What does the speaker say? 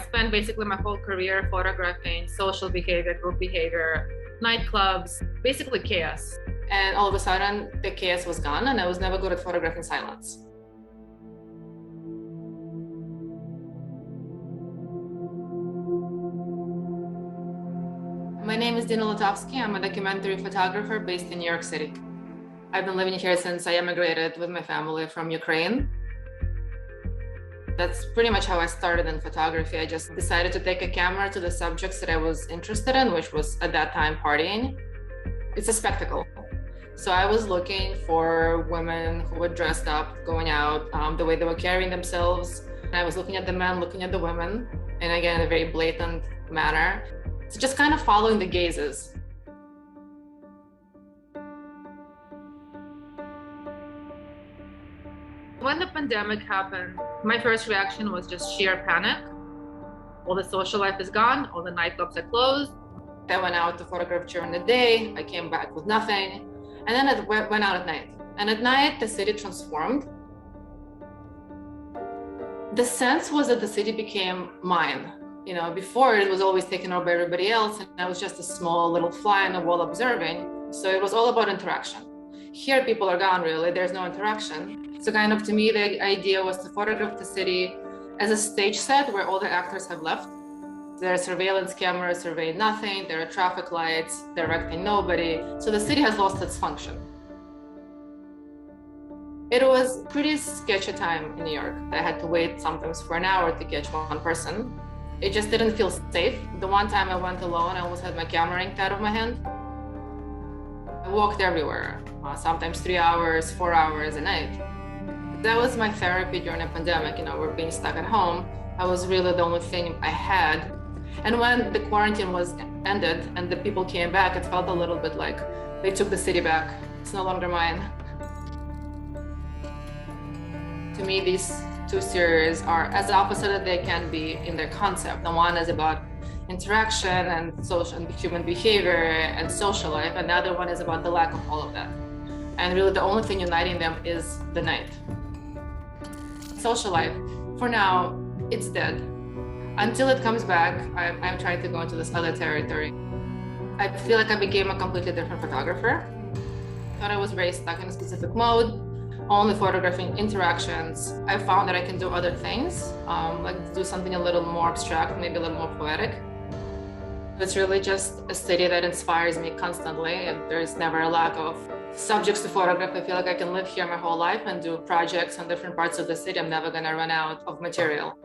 spent basically my whole career photographing social behavior, group behavior, nightclubs, basically chaos. And all of a sudden, the chaos was gone, and I was never good at photographing silence. My name is Dina Litovsky. I'm a documentary photographer based in New York City. I've been living here since I immigrated with my family from Ukraine. That's pretty much how I started in photography. I just decided to take a camera to the subjects that I was interested in, which was at that time partying. It's a spectacle. So I was looking for women who were dressed up, going out, the way they were carrying themselves. I was looking at the men, looking at the women, and again, in a very blatant manner. So just kind of following the gazes. When the pandemic happened, my first reaction was just sheer panic. All the social life is gone, all the nightclubs are closed. I went out to photograph during the day, I came back with nothing, and then I went out at night. And at night, the city transformed. The sense was that the city became mine. You know, before it was always taken over by everybody else, and I was just a small little fly on the wall observing. So it was all about interaction. Here, people are gone, really, there's no interaction. So kind of to me, the idea was to photograph the city as a stage set where all the actors have left. There are surveillance cameras surveying nothing, there are traffic lights directing nobody. So the city has lost its function. It was a pretty sketchy time in New York. I had to wait sometimes for an hour to catch one person. It just didn't feel safe. The one time I went alone, I almost had my camera inked out of my hand. I walked everywhere, sometimes 3 hours, 4 hours a night. That was my therapy during the pandemic. You know, we're being stuck at home. I was really the only thing I had. And when the quarantine was ended and the people came back, it felt a little bit like they took the city back. It's no longer mine. To me, these two series are as opposite as they can be in their concept. The one is about interaction and social and human behavior and social life, and the other one is about the lack of all of that. And really the only thing uniting them is the night. Social life, for now, it's dead. Until it comes back, I'm trying to go into this other territory. I feel like I became a completely different photographer. I thought I was very stuck in a specific mode, only photographing interactions. I found that I can do other things, like do something a little more abstract, maybe a little more poetic. It's really just a city that inspires me constantly, and there's never a lack of subjects to photograph. I feel like I can live here my whole life and do projects on different parts of the city. I'm never gonna run out of material.